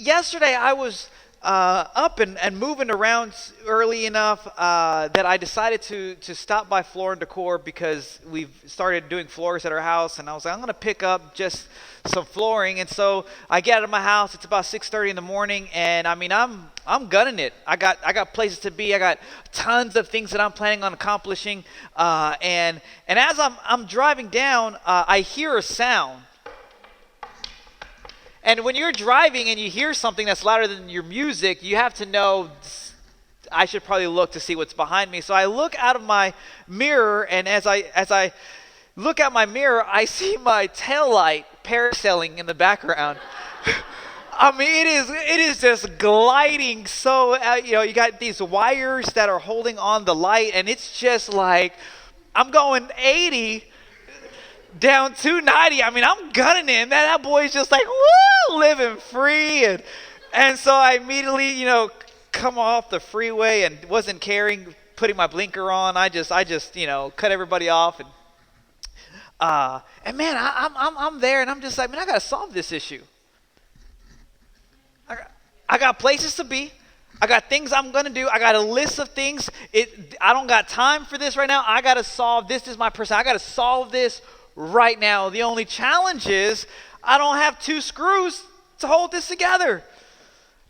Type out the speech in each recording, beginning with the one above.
yesterday I was up and moving around early enough that I decided to stop by Floor and Decor because we've started doing floors at our house, and I was like, I'm gonna pick up just some flooring. And so I get out of my house. It's about 6:30 in the morning, and I mean I'm gunning it. I got places to be. I got tons of things that I'm planning on accomplishing. And as I'm driving down, I hear a sound. And when you're driving and you hear something that's louder than your music, you have to know I should probably look to see what's behind me. So I look out of my mirror, and as I look out my mirror, I see my taillight parasailing in the background. I mean, it is just gliding. So you got these wires that are holding on the light, and it's just like I'm going 80 down 290. I mean, I'm gunning it. And that boy's just like, woo, living free. And so I immediately, come off the freeway and wasn't putting my blinker on. I just, cut everybody off. And man, I'm there, and I'm just like, man, I got to solve this issue. I got places to be. I got things I'm going to do. I got a list of things. I don't got time for this right now. I got to solve this. This is my person. I got to solve this right now. The only challenge is I don't have two screws to hold this together.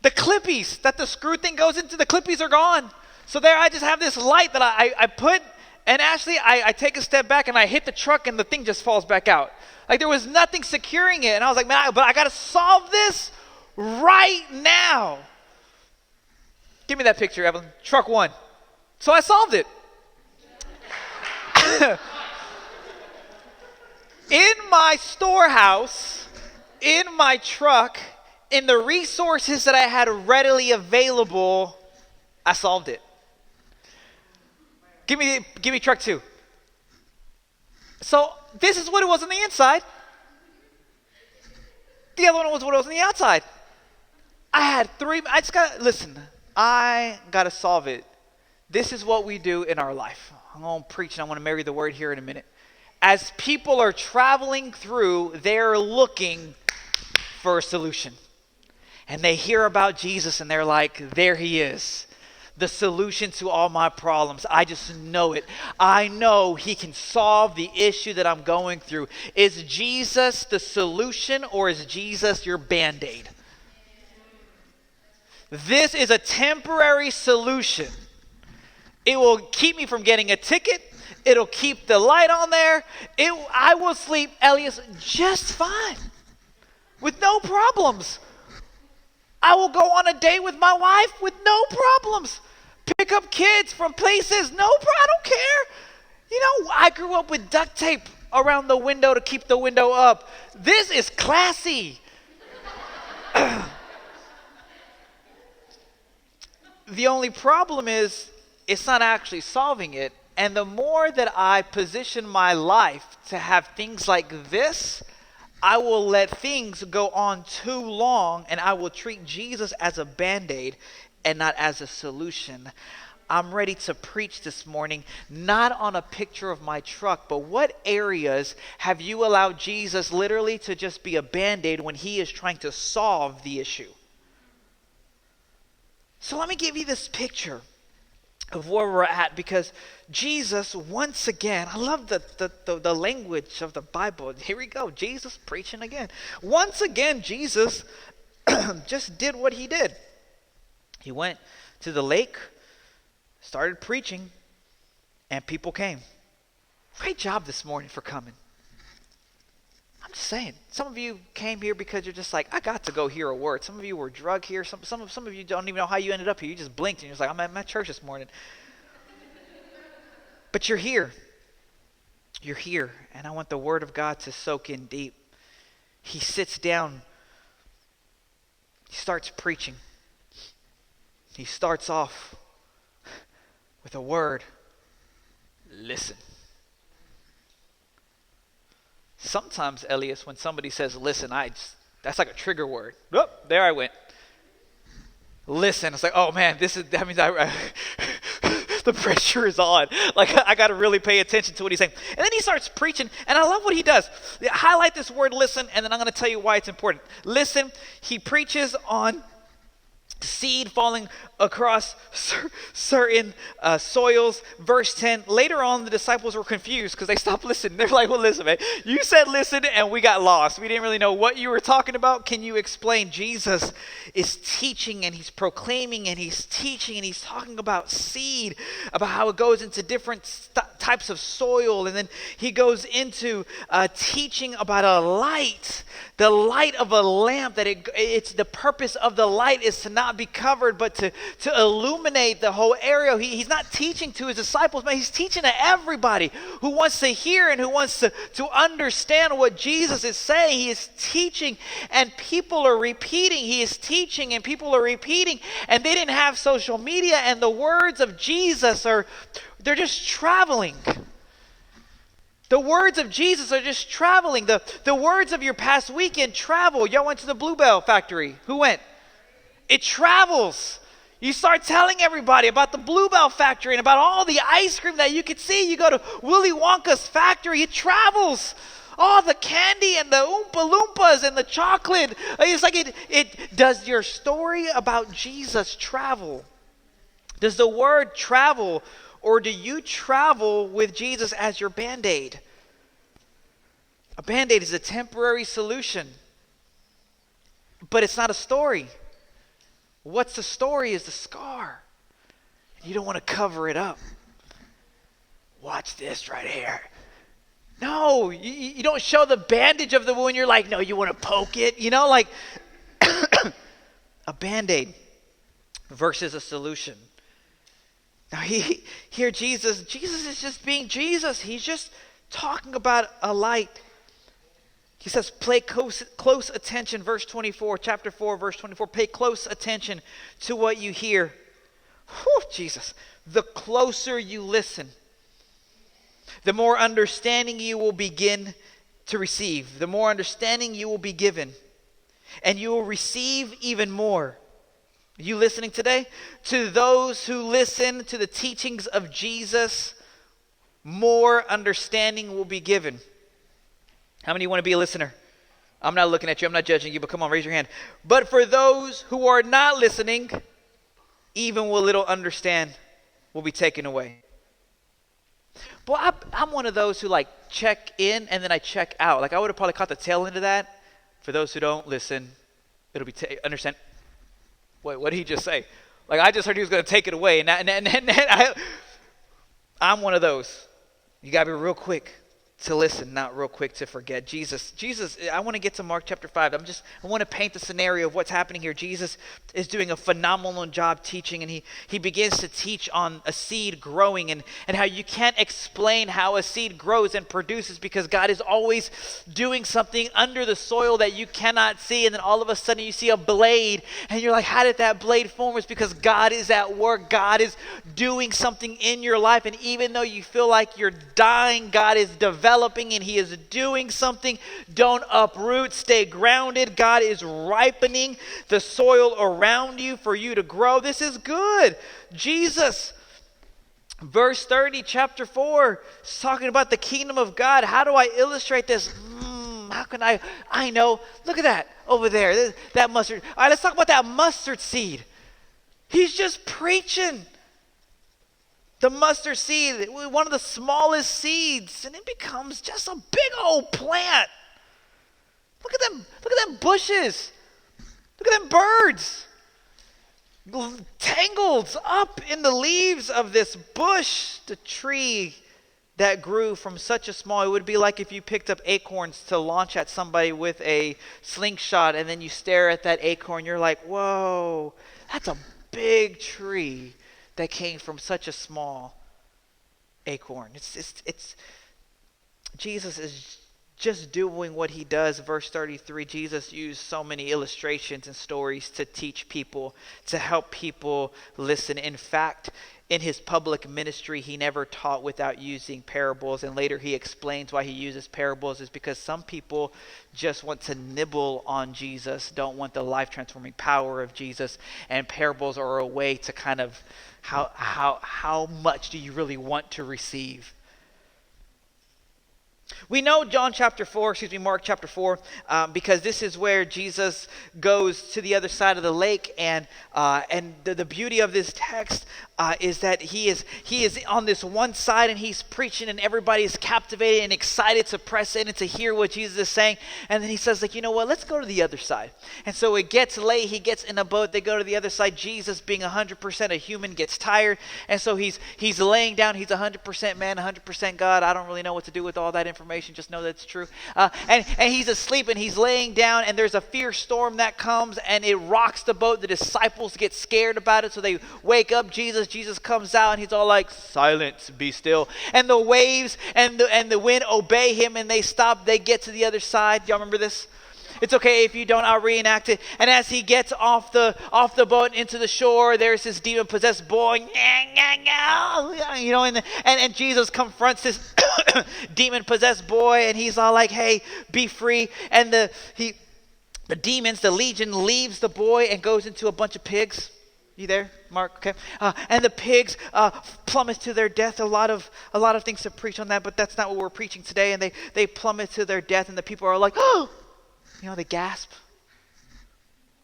The clippies that the screw thing goes into, the clippies are gone. So there I just have this light that I put, and actually I take a step back and I hit the truck and the thing just falls back out. Like there was nothing securing it. And I was like, man, but I got to solve this right now. Give me that picture, Evelyn. Truck one. So I solved it. In my storehouse, in my truck, in the resources that I had readily available, I solved it. Give me truck two. So this is what it was on the inside. The other one was what it was on the outside. I had three. I got to solve it. This is what we do in our life. I'm going to preach, and I want to marry the word here in a minute. As people are traveling through, they're looking for a solution. And they hear about Jesus, and they're like, there he is. The solution to all my problems. I just know it. I know he can solve the issue that I'm going through. Is Jesus the solution, or is Jesus your Bandaid? This is a temporary solution. It will keep me from getting a ticket. It'll keep the light on there. I will sleep, Elias, just fine. With no problems. I will go on a date with my wife with no problems. Pick up kids from places. I don't care. I grew up with duct tape around the window to keep the window up. This is classy. The only problem is it's not actually solving it. And the more that I position my life to have things like this, I will let things go on too long, and I will treat Jesus as a Band-Aid and not as a solution. I'm ready to preach this morning, not on a picture of my truck, but what areas have you allowed Jesus literally to just be a Band-Aid when he is trying to solve the issue? So let me give you this picture of where we're at, because Jesus, once again, I love the language of the Bible. Here we go, Jesus preaching again. Once again, Jesus just did what he did. He went to the lake, started preaching, and people came. Great job this morning for coming. I'm just saying, some of you came here because you're just like, I got to go hear a word. Some of you were drugged here. Some of you don't even know how you ended up here. You just blinked and you're just like, I'm at my church this morning. But you're here. You're here. And I want the word of God to soak in deep. He sits down. He starts preaching. He starts off with a word. Listen. Sometimes, Elias, when somebody says listen, that's like a trigger word. Oh, there I went. Listen. It's like, oh man, that means the pressure is on. Like, I got to really pay attention to what he's saying. And then he starts preaching, and I love what he does. Highlight this word listen, and then I'm going to tell you why it's important. Listen, he preaches on seed falling across certain soils. Verse 10, later on the disciples were confused because they stopped listening. They're like, well, listen, man, you said listen and we got lost. We didn't really know what you were talking about. Can you explain? Jesus is teaching and he's proclaiming and he's teaching and he's talking about seed, about how it goes into different types of soil. And then he goes into teaching about a light, the light of a lamp, that it's the purpose of the light is to not be covered, but to illuminate the whole area. He's not teaching to his disciples, but he's teaching to everybody who wants to hear and who wants to understand what Jesus is saying. He is teaching and people are repeating. He is teaching and people are repeating, and they didn't have social media, and the words of Jesus they're just traveling. The words of Jesus are just traveling. The words of your past weekend travel. Y'all went to the Bluebell factory. Who went? It travels. You start telling everybody about the Bluebell factory and about all the ice cream that you could see. You go to Willy Wonka's factory. It travels. All the candy and the Oompa Loompas and the chocolate. It's like it does your story about Jesus travel? Does the word travel, or do you travel with Jesus as your Bandaid? A Bandaid is a temporary solution, but it's not a story. What's the story is the scar. You don't want to cover it up. Watch this right here. No, you don't show the bandage of the wound. You're like, no, you want to poke it. Like a Band-Aid versus a solution. Now here Jesus is just being Jesus. He's just talking about a light. He says, pay close attention, verse 24, chapter 4, verse 24. Pay close attention to what you hear. Whew, Jesus. The closer you listen, the more understanding you will begin to receive. The more understanding you will be given. And you will receive even more. Are you listening today? To those who listen to the teachings of Jesus, more understanding will be given. How many want to be a listener? I'm not looking at you. I'm not judging you, but come on, raise your hand. But for those who are not listening, even what little understand will be taken away. Boy, I'm one of those who like check in and then I check out. Like I would have probably caught the tail end of that. For those who don't listen, it'll be understand. Wait, what did he just say? Like I just heard he was going to take it away. And I'm one of those. You got to be real quick to listen, not real quick to forget. Jesus, I want to get to Mark chapter 5. I want to paint the scenario of what's happening here. Jesus is doing a phenomenal job teaching, and he begins to teach on a seed growing and how you can't explain how a seed grows and produces, because God is always doing something under the soil that you cannot see, and then all of a sudden you see a blade, and you're like, how did that blade form? It's because God is at work. God is doing something in your life, and even though you feel like you're dying, God is developing and he is doing something. Don't uproot, stay grounded. God is ripening the soil around you for you to grow. This is good. Jesus, verse 30, chapter 4, is talking about the kingdom of God. How do I illustrate this? How can I know? Look at that over there, that mustard. All right, let's talk about that mustard seed. He's just preaching. The mustard seed, one of the smallest seeds, and it becomes just a big old plant. Look at them bushes. Look at them birds. Tangled up in the leaves of this bush, the tree that grew from such a small, it would be like if you picked up acorns to launch at somebody with a slingshot, and then you stare at that acorn, you're like, whoa, that's a big tree that came from such a small acorn. It's Jesus is just doing what he does. Verse 33, Jesus used so many illustrations and stories to teach people, to help people listen. In fact, in his public ministry, he never taught without using parables. And later he explains why he uses parables is because some people just want to nibble on Jesus, don't want the life-transforming power of Jesus. And parables are a way to kind of, how much do you really want to receive? We know Mark chapter 4, because this is where Jesus goes to the other side of the lake, and the beauty of this text is that he is on this one side and he's preaching, and everybody is captivated and excited to press in and to hear what Jesus is saying. And then he says, like, you know what? Let's go to the other side. And so it gets late. He gets in a boat. They go to the other side. Jesus, being 100% a human, gets tired, and so he's laying down. He's 100% man, 100% God. I don't really know what to do with all that information. Just know that it's true. And he's asleep and he's laying down, and there's a fierce storm that comes and it rocks the boat. The disciples get scared about it, so they wake up Jesus. Jesus comes out and he's all like, "Silence, be still." And the waves and the wind obey him, and they stop. They get to the other side. Y'all remember this? It's okay if you don't, I'll reenact it. And as he gets off the boat into the shore, there's this demon-possessed boy, you know, and Jesus confronts this demon-possessed boy, and he's all like, "Hey, be free." And the demons, the legion, leaves the boy and goes into a bunch of pigs. You there, Mark? Okay. And the pigs plummet to their death. A lot of things to preach on that, but that's not what we're preaching today. And they plummet to their death, and the people are like, "Oh!" You know, they gasp.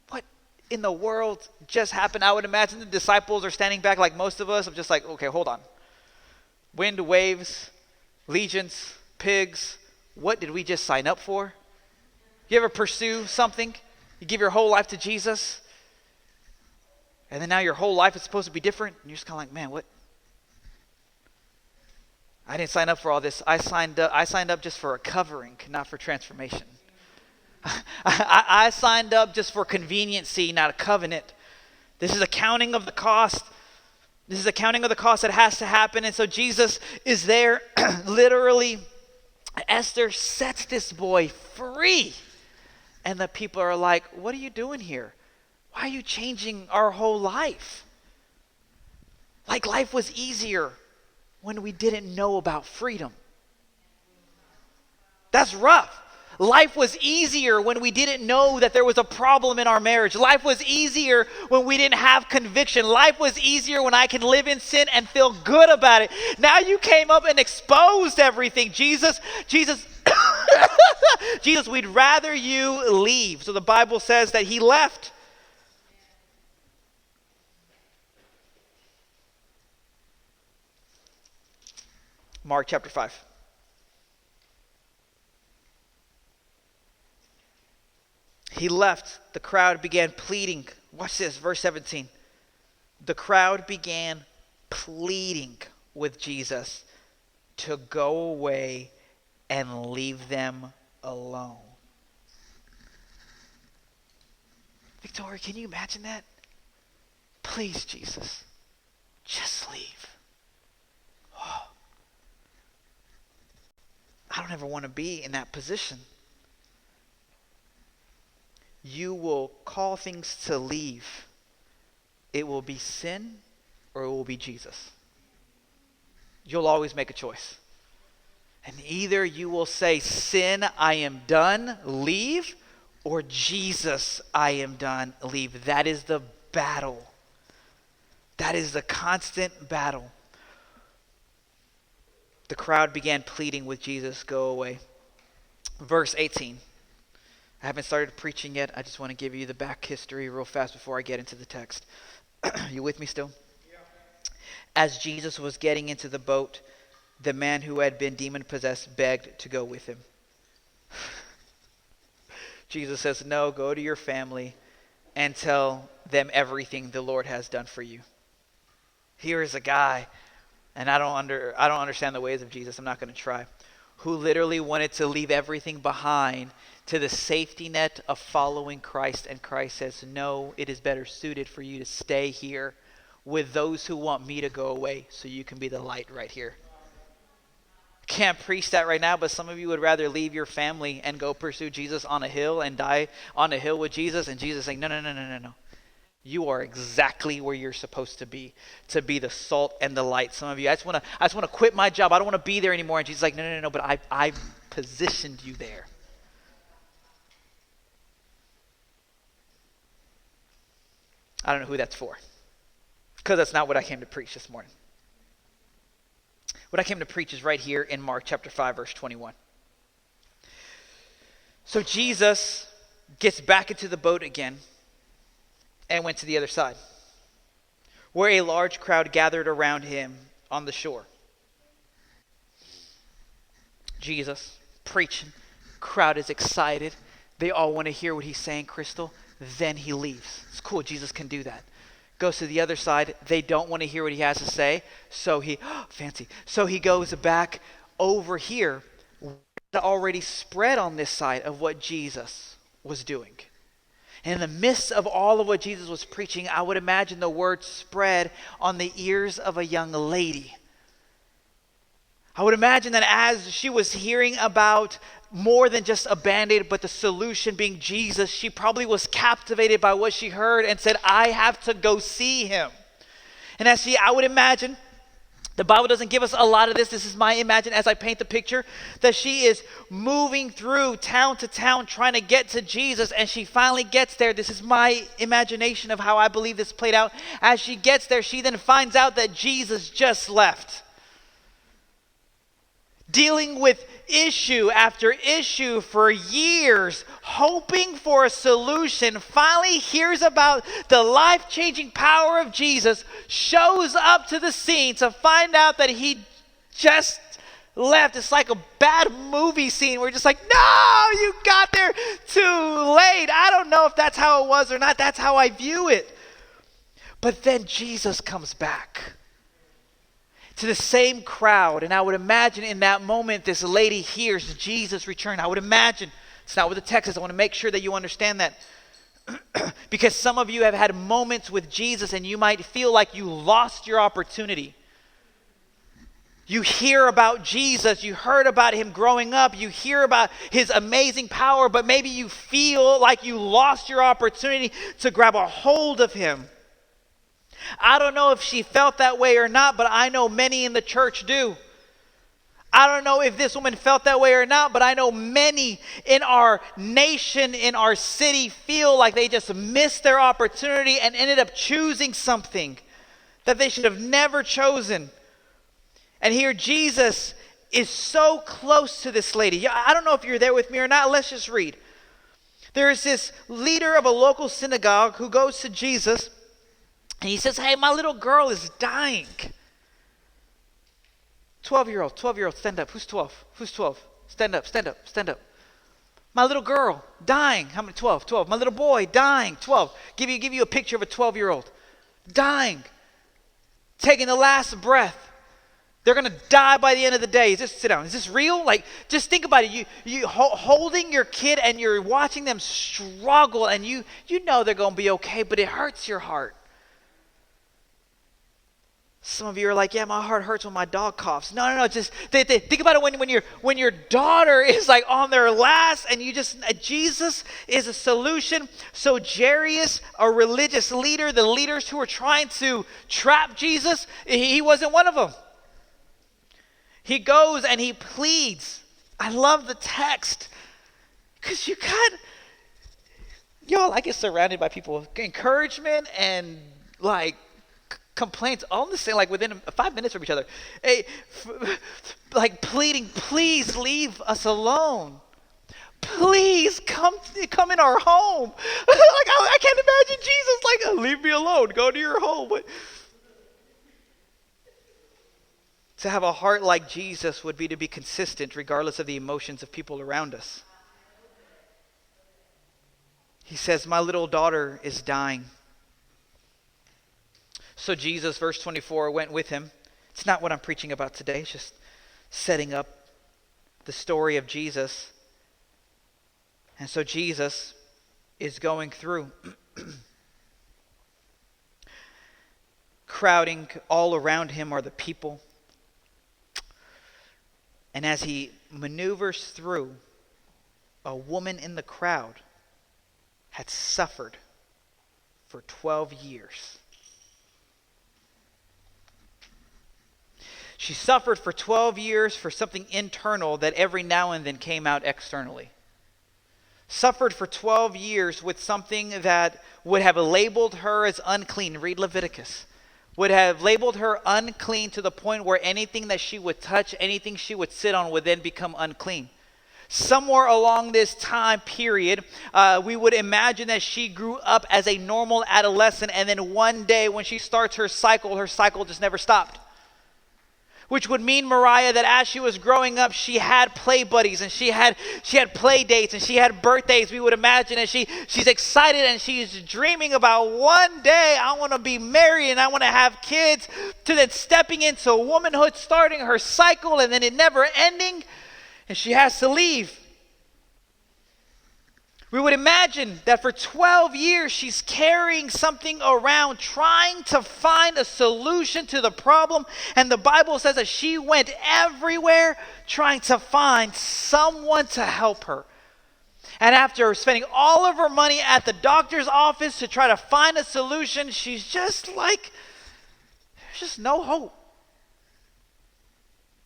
What in the world just happened? I would imagine the disciples are standing back like most of us. I'm just like, okay, hold on. Wind, waves, legions, pigs. What did we just sign up for? You ever pursue something? You give your whole life to Jesus, and then now your whole life is supposed to be different, and you're just kind of like, man, what? I didn't sign up for all this. I signed up just for a covering, not for transformation. I signed up just for conveniency, not a covenant. This is accounting of the cost. This is accounting of the cost that has to happen. And so Jesus is there. Literally, Esther sets this boy free. And the people are like, "What are you doing here? Why are you changing our whole life?" Like life was easier when we didn't know about freedom. That's rough. Life was easier when we didn't know that there was a problem in our marriage. Life was easier when we didn't have conviction. Life was easier when I can live in sin and feel good about it. Now you came up and exposed everything. Jesus, Jesus, we'd rather you leave. So the Bible says that he left. Mark chapter 5. He left. The crowd began pleading. Watch this, verse 17. The crowd began pleading with Jesus to go away and leave them alone. Victoria, can you imagine that? Please, Jesus, just leave. Oh. I don't ever want to be in that position. You will call things to leave. It will be sin or it will be Jesus. You'll always make a choice. And either you will say, "Sin, I am done, leave," or "Jesus, I am done, leave." That is the battle. That is the constant battle. The crowd began pleading with Jesus, "Go away." Verse 18. I haven't started preaching yet. I just want to give you the back history real fast before I get into the text. You with me still? Yeah. As Jesus was getting into the boat, the man who had been demon-possessed begged to go with him. Jesus says, "No, go to your family and tell them everything the Lord has done for you." Here is a guy, and I don't understand the ways of Jesus. I'm not going to try. Who literally wanted to leave everything behind to the safety net of following Christ. And Christ says, "No, it is better suited for you to stay here with those who want me to go away so you can be the light right here." can't preach that right now, but some of you would rather leave your family and go pursue Jesus on a hill and die on a hill with Jesus. And Jesus saying, no, no, no, no, no, no. You are exactly where you're supposed to be the salt and the light. Some of you, I just want to quit my job. I don't want to be there anymore. And Jesus is like, no, no, no, no, but I've positioned you there. I don't know who that's for, because that's not what I came to preach this morning. What I came to preach is right here in Mark chapter 5, verse 21. So Jesus gets back into the boat again and went to the other side, where a large crowd gathered around him on the shore. Jesus preaching, crowd is excited. They all want to hear what he's saying, Crystal. Then he leaves. It's cool, Jesus can do that. Goes to the other side. They don't want to hear what he has to say. So he, fancy. So he goes back over here. It already spread on this side of what Jesus was doing. And in the midst of all of what Jesus was preaching, I would imagine the word spread on the ears of a young lady. I would imagine that as she was hearing about more than just a Bandaid, but the solution being Jesus, she probably was captivated by what she heard and said, I have to go see him. And I would imagine, the Bible doesn't give us a lot of this. This is my imagine as I paint the picture, that she is moving through town to town trying to get to Jesus, and she finally gets there. This is my imagination of how I believe this played out. As she gets there, she then finds out that Jesus just left. Dealing with issue after issue for years, hoping for a solution, finally hears about the life-changing power of Jesus, shows up to the scene to find out that he just left. It's like a bad movie scene where you're just like, no, you got there too late. I don't know if that's how it was or not. That's how I view it. But then Jesus comes back to the same crowd. And I would imagine in that moment, this lady hears Jesus return. I would imagine, it's not what the text is. I want to make sure that you understand that. Because some of you have had moments with Jesus and you might feel like you lost your opportunity. You hear about Jesus, you heard about him growing up, you hear about his amazing power, but maybe you feel like you lost your opportunity to grab a hold of him. I don't know if she felt that way or not, but I know many in the church do. I don't know if this woman felt that way or not, but I know many in our nation, in our city, feel like they just missed their opportunity and ended up choosing something that they should have never chosen. And here Jesus is so close to this lady. I don't know if you're there with me or not. Let's just read. There is this leader of a local synagogue who goes to Jesus. And he says, hey, my little girl is dying. 12-year-old, stand up. Who's 12? Who's 12? Stand up. My little girl, dying. How many? 12. My little boy, dying. 12. Give you a picture of a 12-year-old. Dying. Taking the last breath. They're going to die by the end of the day. Sit down. Is this real? Like, just think about it. You holding your kid and you're watching them struggle and you know they're going to be okay, but it hurts your heart. Some of you are like, yeah, my heart hurts when my dog coughs. No. Just think about it when your daughter is like on their last, and Jesus is a solution. So Jairus, a religious leader, the leaders who were trying to trap Jesus, he wasn't one of them. He goes and he pleads. I love the text because I get surrounded by people with encouragement and like complaints all the same, like within 5 minutes from each other. Like pleading, please leave us alone. Please come in our home. Like I can't imagine Jesus like, leave me alone, go to your home. But to have a heart like Jesus would be to be consistent regardless of the emotions of people around us. He says, my little daughter is dying. So Jesus, verse 24, went with him. It's not what I'm preaching about today. It's just setting up the story of Jesus. And so Jesus is going through. Crowding all around him are the people. And as he maneuvers through, a woman in the crowd had suffered for 12 years. She suffered for 12 years for something internal that every now and then came out externally. Suffered for 12 years with something that would have labeled her as unclean. Read Leviticus. Would have labeled her unclean to the point where anything that she would touch, anything she would sit on would then become unclean. Somewhere along this time period, we would imagine that she grew up as a normal adolescent, and then one day when she starts her cycle just never stopped. Which would mean, Mariah, that as she was growing up, she had play buddies and she had play dates and she had birthdays. We would imagine that she's excited and she's dreaming about one day I want to be married and I want to have kids, to then stepping into womanhood, starting her cycle and then it never ending, and she has to leave. We would imagine that for 12 years she's carrying something around, trying to find a solution to the problem. And the Bible says that she went everywhere trying to find someone to help her. And after spending all of her money at the doctor's office to try to find a solution, she's just like, there's just no hope.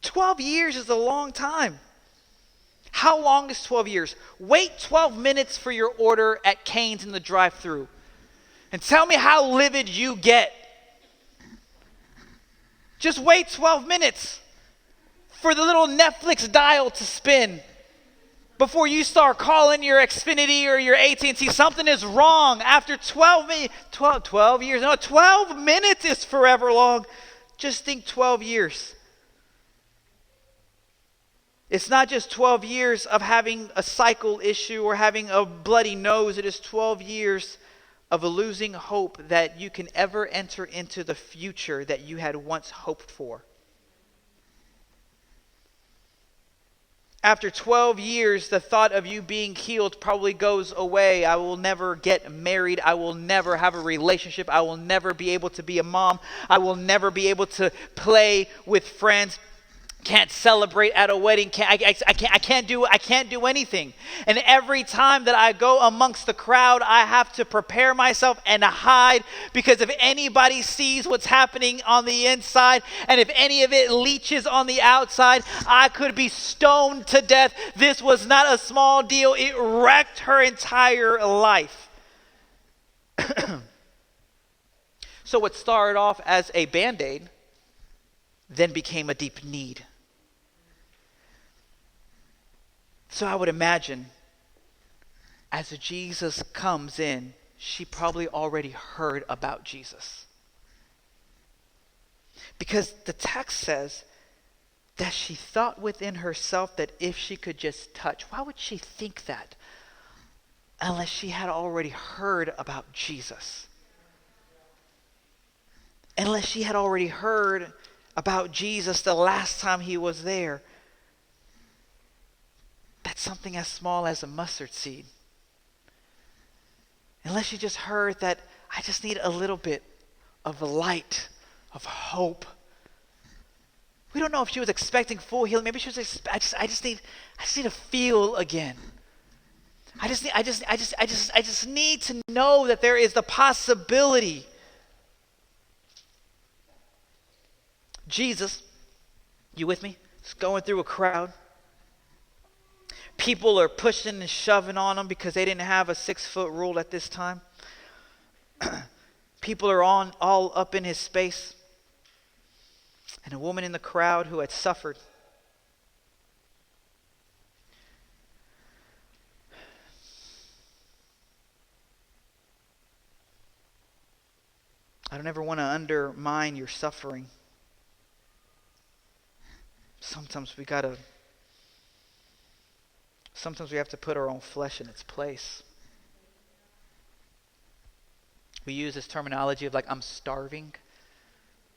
12 years is a long time. How long is 12 years? Wait 12 minutes for your order at Cane's in the drive-thru. And tell me how livid you get. Just wait 12 minutes for the little Netflix dial to spin before you start calling your Xfinity or your AT&T. Something is wrong. After 12 years. No, 12 minutes is forever long. Just think 12 years. It's not just 12 years of having a cycle issue or having a bloody nose. It is 12 years of losing hope that you can ever enter into the future that you had once hoped for. After 12 years, the thought of you being healed probably goes away. I will never get married. I will never have a relationship. I will never be able to be a mom. I will never be able to play with friends. Can't celebrate at a wedding. I can't do anything. And every time that I go amongst the crowd, I have to prepare myself and hide, because if anybody sees what's happening on the inside and if any of it leaches on the outside, I could be stoned to death. This was not a small deal. It wrecked her entire life. So what started off as a Bandaid then became a deep need. So I would imagine as Jesus comes in, she probably already heard about Jesus. Because the text says that she thought within herself that if she could just touch. Why would she think that? Unless she had already heard about Jesus. Unless she had already heard about Jesus the last time he was there. That's something as small as a mustard seed. Unless you just heard that I just need a little bit of light, of hope. We don't know if she was expecting full healing. Maybe she was. I just need to feel again. I just need to know that there is the possibility. Jesus, you with me? Just going through a crowd. People are pushing and shoving on him because they didn't have a 6-foot rule at this time. People are all up in his space. And a woman in the crowd who had suffered. I don't ever want to undermine your suffering. Sometimes we have to put our own flesh in its place. We use this terminology of like, I'm starving,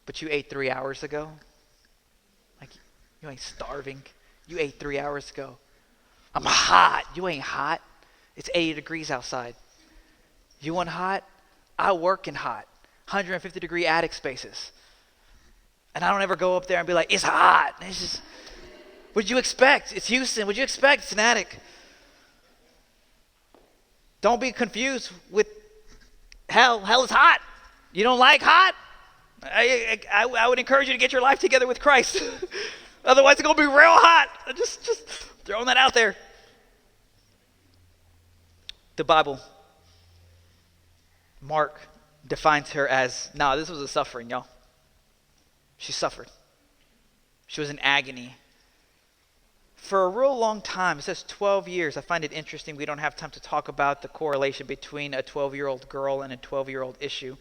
but you ate 3 hours ago. Like, you ain't starving. You ate 3 hours ago. I'm hot. You ain't hot. It's 80 degrees outside. You want hot? I work in hot. 150 degree attic spaces. And I don't ever go up there and be like, it's hot. It's just, What'd you expect? It's Houston. What'd you expect? It's an attic. Don't be confused with hell. Hell is hot. You don't like hot? I would encourage you to get your life together with Christ. Otherwise, it's going to be real hot. Just throwing that out there. The Bible, Mark defines her as, this was a suffering, y'all. She suffered. She was in agony. For a real long time, it says 12 years. I find it interesting. We don't have time to talk about the correlation between a 12-year-old girl and a 12-year-old issue.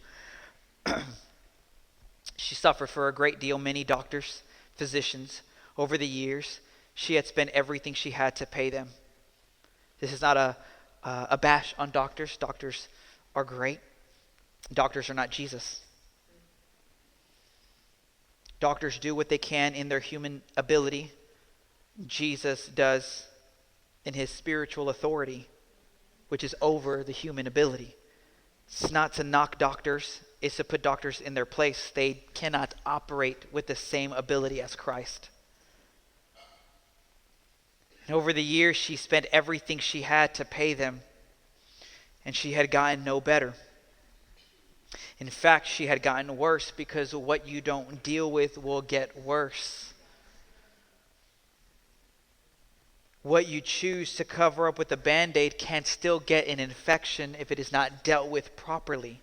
She suffered for a great deal. Many doctors, physicians, over the years, she had spent everything she had to pay them. This is not a bash on doctors. Doctors are great. Doctors are not Jesus. Doctors do what they can in their human ability. Jesus does in his spiritual authority, which is over the human ability. It's not to knock doctors. It's to put doctors in their place. They cannot operate with the same ability as Christ. And over the years, she spent everything she had to pay them, and she had gotten no better. In fact, she had gotten worse, because what you don't deal with will get worse. What you choose to cover up with a Bandaid can still get an infection if it is not dealt with properly.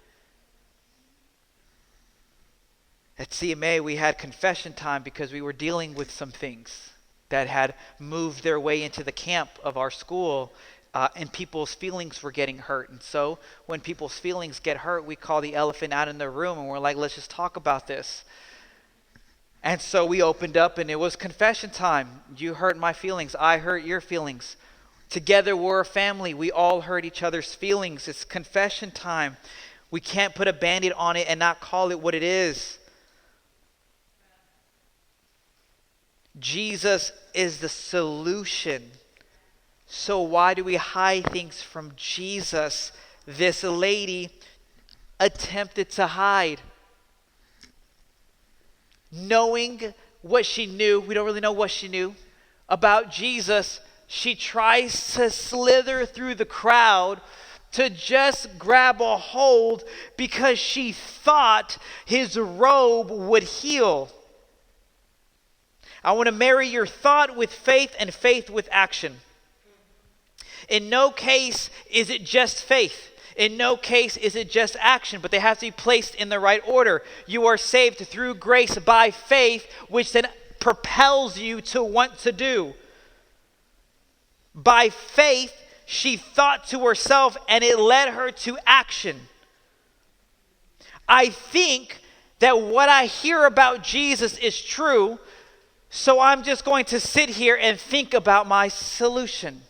At CMA, we had confession time because we were dealing with some things that had moved their way into the camp of our school, and people's feelings were getting hurt. And so when people's feelings get hurt, we call the elephant out in the room, and we're like, let's just talk about this. And so we opened up, and it was confession time. You hurt my feelings. I hurt your feelings. Together we're a family. We all hurt each other's feelings. It's confession time. We can't put a Band-Aid on it and not call it what it is. Jesus is the solution. So why do we hide things from Jesus? This lady attempted to hide. Knowing what she knew, we don't really know what she knew about Jesus, she tries to slither through the crowd to just grab a hold because she thought his robe would heal. I want to marry your thought with faith and faith with action. In no case is it just faith. In no case is it just action, but they have to be placed in the right order. You are saved through grace by faith, which then propels you to want to do. By faith, she thought to herself, and it led her to action. I think that what I hear about Jesus is true, so I'm just going to sit here and think about my solution.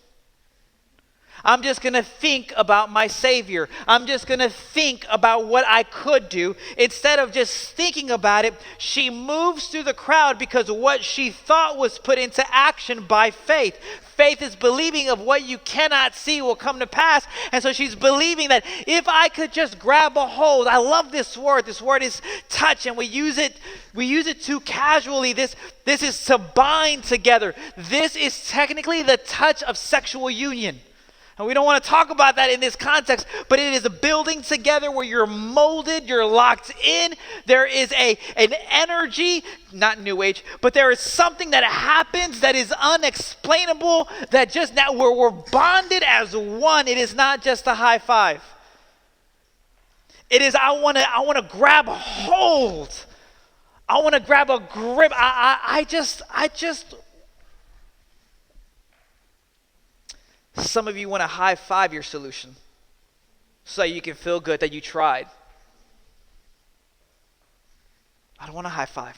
I'm just going to think about my Savior. I'm just going to think about what I could do. Instead of just thinking about it, she moves through the crowd because what she thought was put into action by faith. Faith is believing of what you cannot see will come to pass. And so she's believing that if I could just grab a hold. I love this word. This word is touch, and we use it too casually. This is to bind together. This is technically the touch of sexual union. And we don't want to talk about that in this context, but it is a building together where you're molded, you're locked in. There is an energy, not new age, but there is something that happens that is unexplainable, that just now we're bonded as one. It is not just a high five. It is I want to grab a hold. I want to grab a grip. I just Some of you want to high five your solution so you can feel good that you tried. I don't want to high five.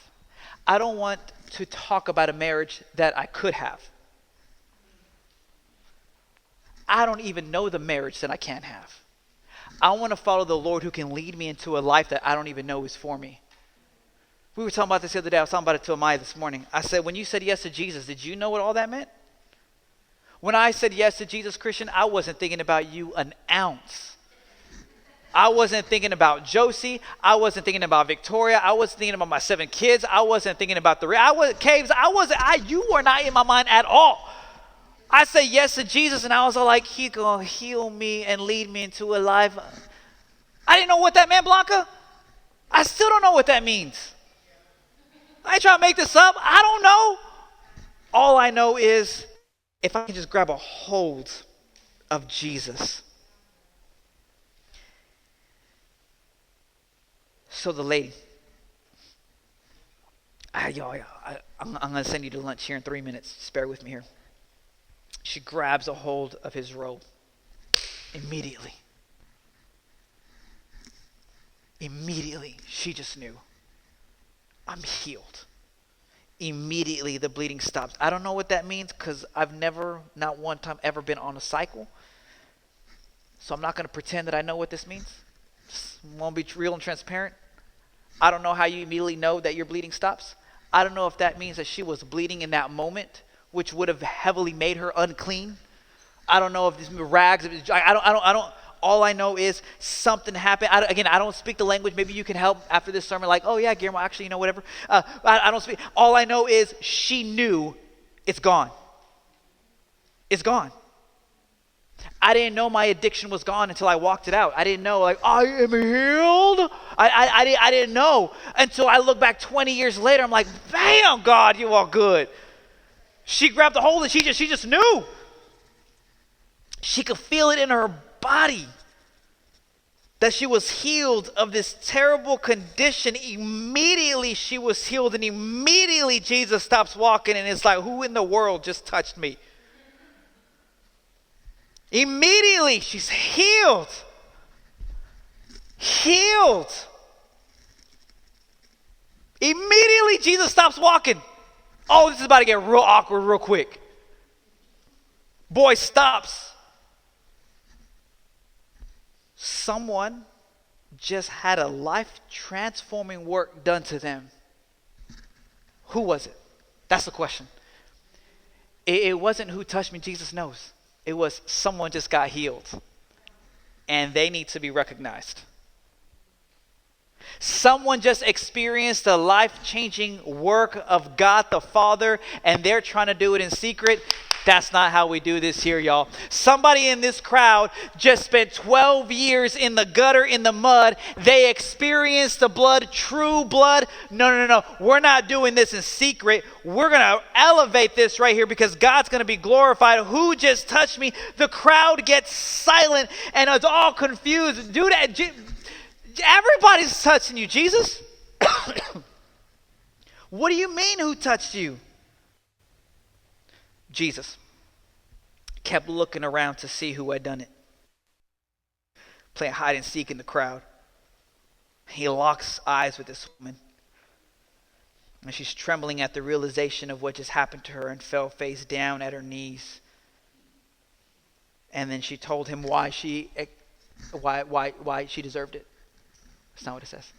I don't want to talk about a marriage that I could have. I don't even know the marriage that I can't have. I want to follow the Lord who can lead me into a life that I don't even know is for me. We were talking about this the other day. I was talking about it to Amaya this morning. I said, when you said yes to Jesus, did you know what all that meant? When I said yes to Jesus, Christian, I wasn't thinking about you an ounce. I wasn't thinking about Josie. I wasn't thinking about Victoria. I wasn't thinking about my 7 kids. I wasn't thinking about caves. You were not in my mind at all. I say yes to Jesus, and I was all like, he gonna heal me and lead me into a life. I didn't know what that meant, Blanca. I still don't know what that means. I ain't trying to make this up. I don't know. All I know is if I can just grab a hold of Jesus. So the lady, I'm going to send you to lunch here in 3 minutes. Just bear with me here. She grabs a hold of his robe immediately. Immediately, she just knew, I'm healed. Immediately, the bleeding stops. I don't know what that means because I've never, not one time, ever been on a cycle. So I'm not going to pretend that I know what this means. Just want to be real and transparent. I don't know how you immediately know that your bleeding stops. I don't know if that means that she was bleeding in that moment, which would have heavily made her unclean. I don't know if these rags. I don't. All I know is something happened. I don't speak the language. Maybe you can help after this sermon. Like, oh yeah, Guillermo, actually, whatever. I don't speak. All I know is she knew it's gone. It's gone. I didn't know my addiction was gone until I walked it out. I didn't know, like, I am healed. I didn't know until I look back 20 years later. I'm like, bam, God, you are good. She grabbed the hold and she just knew. She could feel it in her body that she was healed of this terrible condition. Immediately she was healed, and immediately Jesus stops walking, and it's like, who in the world just touched me? Immediately she's healed. Healed. Immediately Jesus stops walking. Oh, this is about to get real awkward real quick. Boy stops. Someone just had a life-transforming work done to them. Who was it? That's the question. It wasn't who touched me, Jesus knows. It was someone just got healed. And they need to be recognized. Someone just experienced a life-changing work of God the Father, and they're trying to do it in secret. That's not how we do this here, y'all. Somebody in this crowd just spent 12 years in the gutter, in the mud. They experienced the blood, true blood. No. We're not doing this in secret. We're going to elevate this right here because God's going to be glorified. Who just touched me? The crowd gets silent and it's all confused. Dude, everybody's touching you, Jesus. What do you mean, who touched you? Jesus kept looking around to see who had done it. Playing hide and seek in the crowd. He locks eyes with this woman. And she's trembling at the realization of what just happened to her and fell face down at her knees. And then she told him why she deserved it. That's not what it says.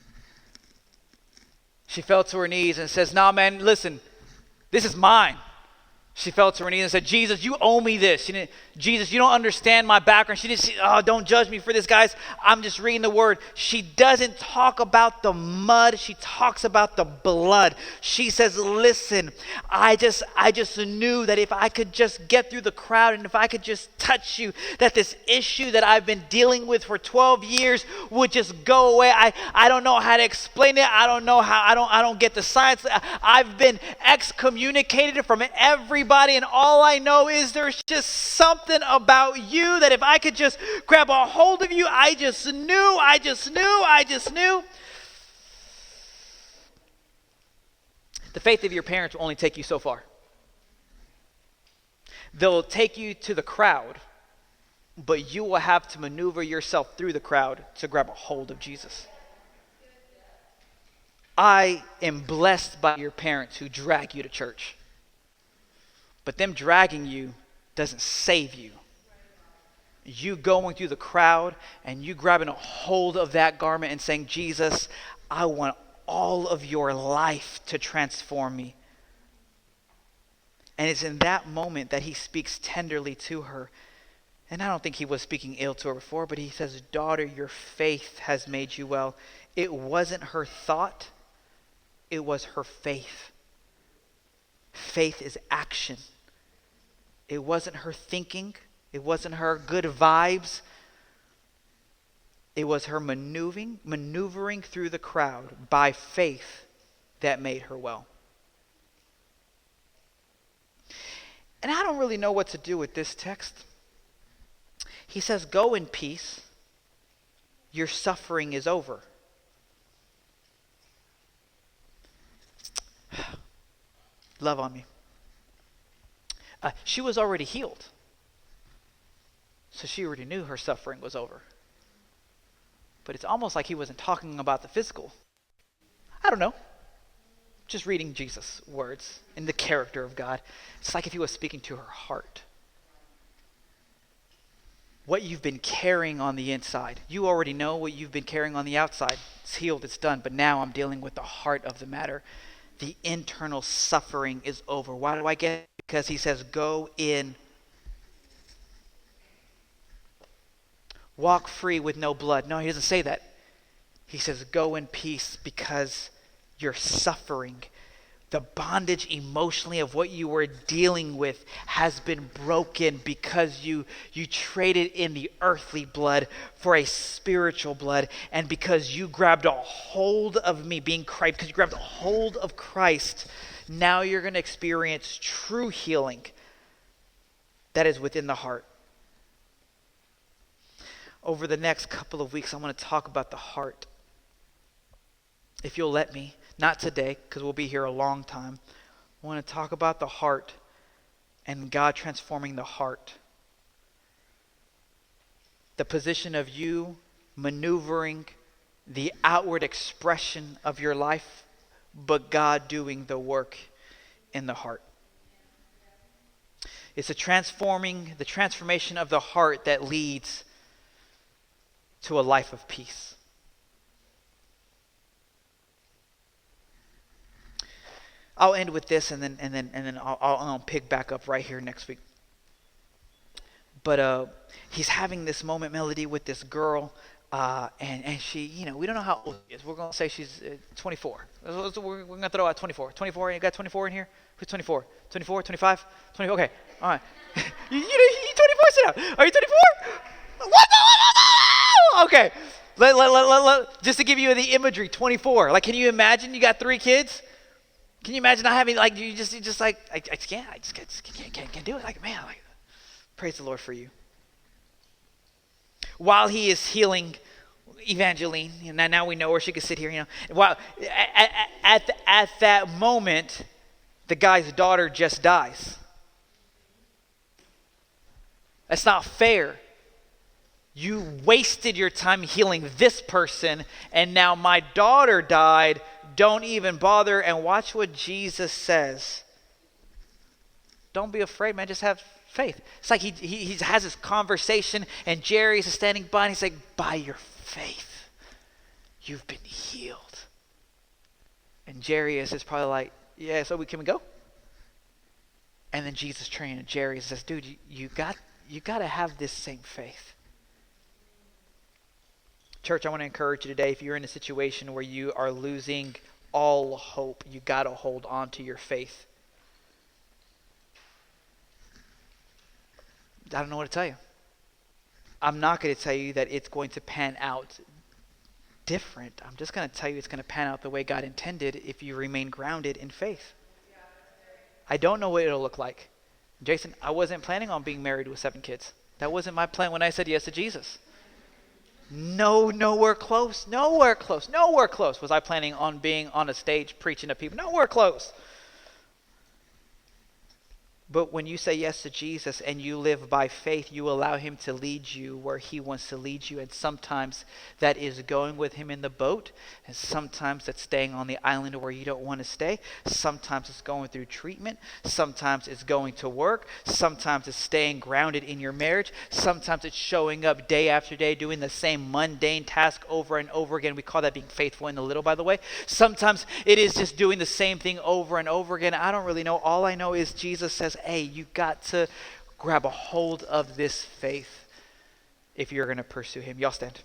She fell to her knees and says, "Nah, man, listen, this is mine." She fell to her knees and said, "Jesus, you owe me this. Jesus, you don't understand my background." She didn't say, "Oh, don't judge me for this, guys. I'm just reading the word." She doesn't talk about the mud. She talks about the blood. She says, "Listen, I just knew that if I could just get through the crowd and if I could just touch you, that this issue that I've been dealing with for 12 years would just go away. I don't know how to explain it. I don't know how. I don't get the science. I've been excommunicated from everybody, and all I know is there's just something about you that if I could just grab a hold of you, I just knew. The faith of your parents will only take you so far. They'll take you to the crowd, but you will have to maneuver yourself through the crowd to grab a hold of Jesus. I am blessed by your parents who drag you to church. But them dragging you doesn't save you. You going through the crowd and you grabbing a hold of that garment and saying, "Jesus, I want all of your life to transform me." And it's in that moment that he speaks tenderly to her And I don't think he was speaking ill to her before, but he says, daughter, your faith has made you well. It wasn't her thought, it was her faith. Faith is action. It wasn't her thinking, it wasn't her good vibes. It was her maneuvering through the crowd by faith that made her well. And I don't really know what to do with this text. He says, go in peace. Your suffering is over. Love on me. She was already healed. So she already knew her suffering was over. But it's almost like he wasn't talking about the physical. I don't know. Just reading Jesus' words in the character of God. It's like if he was speaking to her heart. What you've been carrying on the inside. You already know what you've been carrying on the outside. It's healed, it's done. But now I'm dealing with the heart of the matter. The internal suffering is over. Why do I get it? Because he says, go in. Walk free with no blood. No, he doesn't say that. He says, go in peace because you're suffering. The bondage emotionally of what you were dealing with has been broken because you traded in the earthly blood for a spiritual blood. And because you grabbed a hold of me, being Christ, because you grabbed a hold of Christ, now you're going to experience true healing that is within the heart. Over the next couple of weeks, I'm going to talk about the heart. If you'll let me, not today, because we'll be here a long time. I want to talk about the heart and God transforming the heart. The position of you maneuvering the outward expression of your life, but God doing the work in the heart. It's the transformation of the heart that leads to a life of peace. I'll end with this, and then I'll pick back up right here next week. But he's having this moment, Melody, with this girl, and she, we don't know how old she is. We're gonna say she's 24. We're gonna throw out 24. 24. You got 24 in here? Who's 24? 24, 25, 20. Okay, all right. you 24? Sit down. Are you 24? What? Okay. Just to give you the imagery, 24. Like, can you imagine? You got 3 kids. Can you imagine not having, like, you just like, I can't do it. Like, man, praise the Lord for you. While he is healing Evangeline, now we know where she could sit here, While at that moment, the guy's daughter just dies. That's not fair. You wasted your time healing this person, and now my daughter died. Don't even bother. And watch what Jesus says. Don't be afraid, man. Just have faith. It's like he has this conversation, and Jerry is standing by, and he's like, by your faith, you've been healed. And Jerry is probably like, yeah, so can we go? And then Jesus turns to Jerry and says, dude, you got to have this same faith. Church, I want to encourage you today, if you're in a situation where you are losing all hope, you got to hold on to your faith. I don't know what to tell you. I'm not going to tell you that it's going to pan out different. I'm just going to tell you it's going to pan out the way God intended if you remain grounded in faith. I don't know what it'll look like. Jason, I wasn't planning on being married with 7 kids. That wasn't my plan when I said yes to Jesus. Nowhere close was I planning on being on a stage preaching to people. Nowhere close. But when you say yes to Jesus and you live by faith, you allow him to lead you where he wants to lead you. And sometimes that is going with him in the boat. And sometimes that's staying on the island where you don't want to stay. Sometimes it's going through treatment. Sometimes it's going to work. Sometimes it's staying grounded in your marriage. Sometimes it's showing up day after day doing the same mundane task over and over again. We call that being faithful in the little, by the way. Sometimes it is just doing the same thing over and over again. I don't really know. All I know is Jesus says, hey, you got to grab a hold of this faith. if you're going to pursue him. Y'all stand.